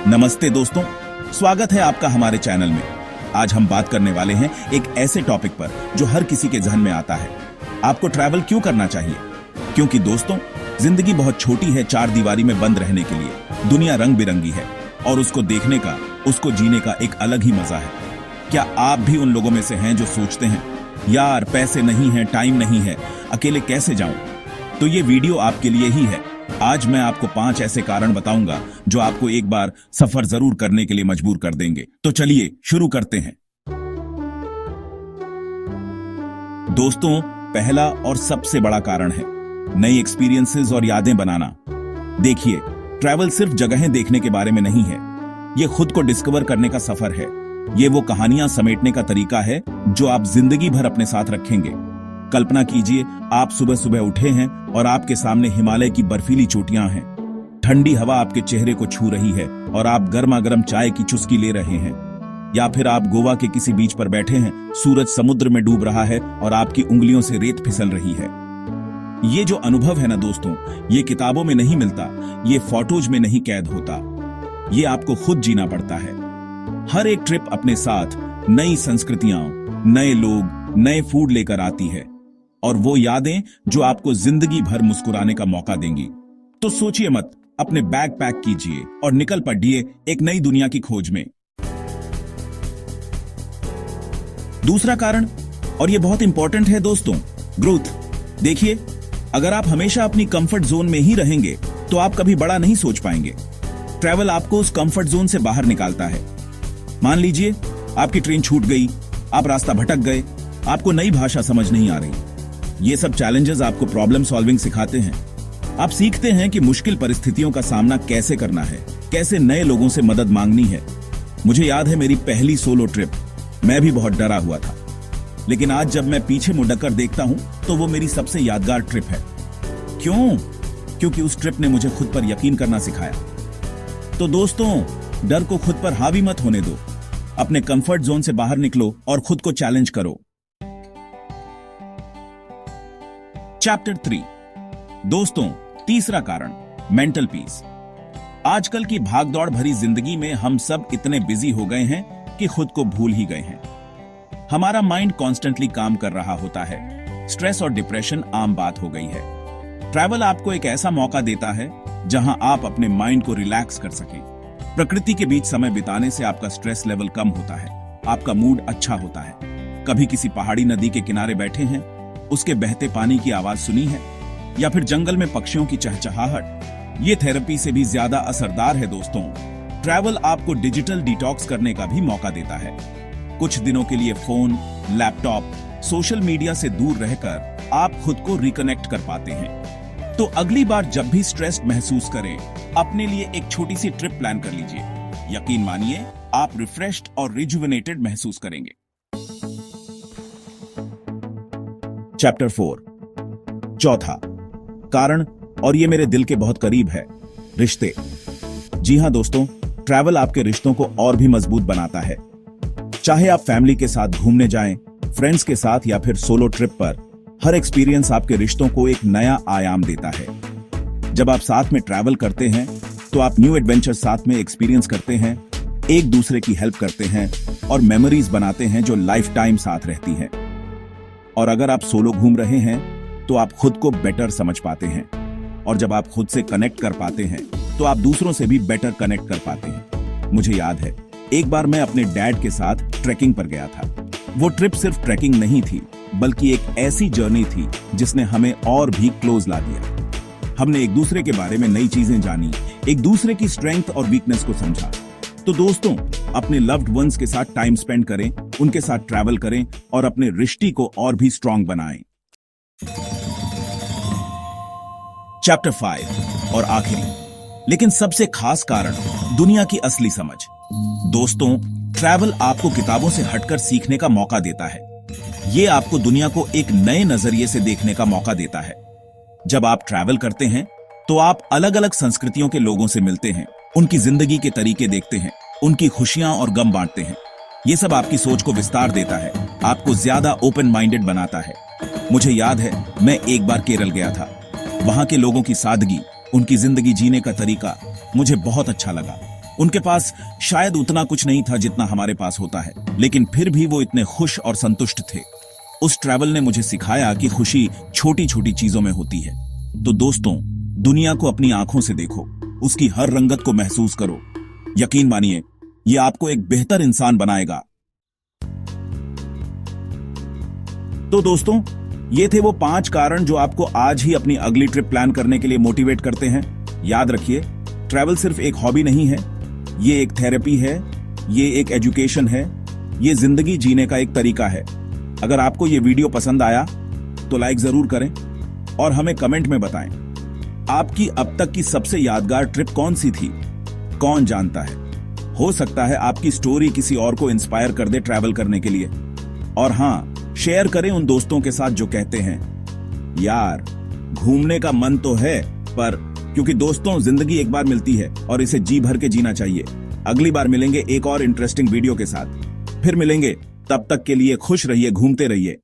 नमस्ते दोस्तों, स्वागत है आपका हमारे चैनल में। आज हम बात करने वाले हैं एक ऐसे टॉपिक पर जो हर किसी के जहन में आता है। आपको ट्रैवल क्यों करना चाहिए? क्योंकि दोस्तों, जिंदगी बहुत छोटी है चार दीवारी में बंद रहने के लिए। दुनिया रंग बिरंगी है और उसको देखने का, उसको जीने का एक अलग ही मजा है। क्या आप भी उन लोगों में से हैं जो सोचते हैं, यार पैसे नहीं है, टाइम नहीं है, अकेले कैसे जाऊं? तो ये वीडियो आपके लिए ही है। आज मैं आपको 5 ऐसे कारण बताऊंगा जो आपको एक बार सफर जरूर करने के लिए मजबूर कर देंगे। तो चलिए शुरू करते हैं। दोस्तों, पहला और सबसे बड़ा कारण है नई एक्सपीरियंसेस और यादें बनाना। देखिए, ट्रैवल सिर्फ जगहें देखने के बारे में नहीं है, ये खुद को डिस्कवर करने का सफर है। ये वो कहानियां समेटने का तरीका है जो आप जिंदगी भर अपने साथ रखेंगे। कल्पना कीजिए, आप सुबह सुबह उठे हैं और आपके सामने हिमालय की बर्फीली चोटियां हैं। ठंडी हवा आपके चेहरे को छू रही है और आप गर्मा गर्म चाय की चुस्की ले रहे हैं। या फिर आप गोवा के किसी बीच पर बैठे हैं, सूरज समुद्र में डूब रहा है और आपकी उंगलियों से रेत फिसल रही है। ये जो अनुभव है ना दोस्तों, ये किताबों में नहीं मिलता, ये फोटोज में नहीं कैद होता, ये आपको खुद जीना पड़ता है। हर एक ट्रिप अपने साथ नई संस्कृतियां, नए लोग, नए फूड लेकर आती है और वो यादें जो आपको जिंदगी भर मुस्कुराने का मौका देंगी। तो सोचिए मत, अपने बैग पैक कीजिए और निकल पड़िए एक नई दुनिया की खोज में। दूसरा कारण, और ये बहुत इंपॉर्टेंट है दोस्तों, ग्रोथ। देखिए, अगर आप हमेशा अपनी कंफर्ट जोन में ही रहेंगे तो आप कभी बड़ा नहीं सोच पाएंगे। ट्रैवल आपको उस कंफर्ट जोन से बाहर निकालता है। मान लीजिए आपकी ट्रेन छूट गई, आप रास्ता भटक गए, आपको नई भाषा समझ नहीं आ रही। ये सब चैलेंजेस आपको प्रॉब्लम सॉल्विंग सिखाते हैं। आप सीखते हैं कि मुश्किल परिस्थितियों का सामना कैसे करना है, कैसे नए लोगों से मदद मांगनी है। मुझे याद है मेरी पहली सोलो ट्रिप, मैं भी बहुत डरा हुआ था, लेकिन आज जब मैं पीछे मुड़कर देखता हूं तो वो मेरी सबसे यादगार ट्रिप है। क्यों? क्योंकि उस ट्रिप ने मुझे खुद पर यकीन करना सिखाया। तो दोस्तों, डर को खुद पर हावी मत होने दो, अपने कंफर्ट जोन से बाहर निकलो और खुद को चैलेंज करो। चैप्टर 3। दोस्तों, तीसरा कारण, मेंटल पीस। आजकल की भागदौड़ भरी जिंदगी में हम सब इतने बिजी हो गए हैं कि खुद को भूल ही गए हैं। हमारा माइंड कॉन्स्टेंटली काम कर रहा होता है, स्ट्रेस और डिप्रेशन आम बात हो गई है। ट्रैवल आपको एक ऐसा मौका देता है जहां आप अपने माइंड को रिलैक्स कर सकें। प्रकृति के बीच समय बिताने से आपका स्ट्रेस लेवल कम होता है, आपका मूड अच्छा होता है। कभी किसी पहाड़ी नदी के किनारे बैठे हैं, उसके बहते पानी की आवाज सुनी है, या फिर जंगल में पक्षियों की चहचहाहट? ये थेरेपी से भी ज्यादा असरदार है दोस्तों। ट्रैवल आपको डिजिटल डिटॉक्स करने का भी मौका देता है। कुछ दिनों के लिए फोन, लैपटॉप, सोशल मीडिया से दूर रहकर आप खुद को रिकनेक्ट कर पाते हैं। तो अगली बार जब भी स्ट्रेस्ड महसूस करें, अपने लिए एक छोटी सी ट्रिप प्लान कर लीजिए। यकीन मानिए, आप रिफ्रेश्ड और रिजुविनेटेड महसूस करेंगे। चैप्टर 4। चौथा कारण, और ये मेरे दिल के बहुत करीब है, रिश्ते। जी हां दोस्तों, ट्रैवल आपके रिश्तों को और भी मजबूत बनाता है। चाहे आप फैमिली के साथ घूमने जाएं, फ्रेंड्स के साथ या फिर सोलो ट्रिप पर, हर एक्सपीरियंस आपके रिश्तों को एक नया आयाम देता है। जब आप साथ में ट्रैवल करते हैं तो आप न्यू एडवेंचर साथ में एक्सपीरियंस करते हैं, एक दूसरे की हेल्प करते हैं और मेमोरीज बनाते हैं जो लाइफ टाइम साथ रहती हैं। और अगर आप सोलो घूम रहे हैं तो आप खुद को बेटर समझ पाते हैं, और जब आप खुद से कनेक्ट कर पाते हैं तो आप दूसरों से भी बेटर कनेक्ट कर पाते हैं। मुझे याद है, एक बार मैं अपने डैड के साथ ट्रैकिंग पर गया था। वो ट्रिप सिर्फ ट्रैकिंग नहीं थी, बल्कि एक ऐसी जर्नी थी जिसने हमें और भी क्लोज ला दिया। हमने एक दूसरे के बारे में नई चीजें जानी, एक दूसरे की स्ट्रेंथ और वीकनेस को समझा। तो दोस्तों, अपने लव्ड वंस के साथ टाइम स्पेंड करें, उनके साथ ट्रैवल करें और अपने रिश्ते को और भी स्ट्रांग बनाएं। चैप्टर 5 और आखिरी, लेकिन सबसे खास कारण, दुनिया की असली समझ। दोस्तों, ट्रैवल आपको किताबों से हटकर सीखने का मौका देता है। ये आपको दुनिया को एक नए नजरिए से देखने का मौका देता है। जब आप ट्रैवल करते हैं तो आप अलग अलग संस्कृतियों के लोगों से मिलते हैं, उनकी जिंदगी के तरीके देखते हैं, उनकी खुशियां और गम बांटते हैं। ये सब आपकी सोच को विस्तार देता है, आपको ज्यादा ओपन माइंडेड बनाता है। मुझे याद है, मैं एक बार केरल गया था। वहां के लोगों की सादगी, उनकी जिंदगी जीने का तरीका मुझे बहुत अच्छा लगा। उनके पास शायद उतना कुछ नहीं था जितना हमारे पास होता है, लेकिन फिर भी वो इतने खुश और संतुष्ट थे। उस ट्रैवल ने मुझे सिखाया कि खुशी छोटी छोटी चीजों में होती है। तो दोस्तों, दुनिया को अपनी आंखों से देखो, उसकी हर रंगत को महसूस करो। यकीन मानिए, ये आपको एक बेहतर इंसान बनाएगा। तो दोस्तों, ये थे वो 5 कारण जो आपको आज ही अपनी अगली ट्रिप प्लान करने के लिए मोटिवेट करते हैं। याद रखिए, ट्रैवल सिर्फ एक हॉबी नहीं है, ये एक थेरेपी है, ये एक एजुकेशन है, ये जिंदगी जीने का एक तरीका है। अगर आपको ये वीडियो पसंद आया तो लाइक जरूर करें और हमें कमेंट में बताएं आपकी अब तक की सबसे यादगार ट्रिप कौन सी थी। कौन जानता है, हो सकता है आपकी स्टोरी किसी और को इंस्पायर कर दे ट्रैवल करने के लिए। और हां, शेयर करें उन दोस्तों के साथ जो कहते हैं, यार घूमने का मन तो है, पर क्योंकि दोस्तों, जिंदगी एक बार मिलती है और इसे जी भर के जीना चाहिए। अगली बार मिलेंगे एक और इंटरेस्टिंग वीडियो के साथ। फिर मिलेंगे, तब तक के लिए खुश रहिए, घूमते रहिए।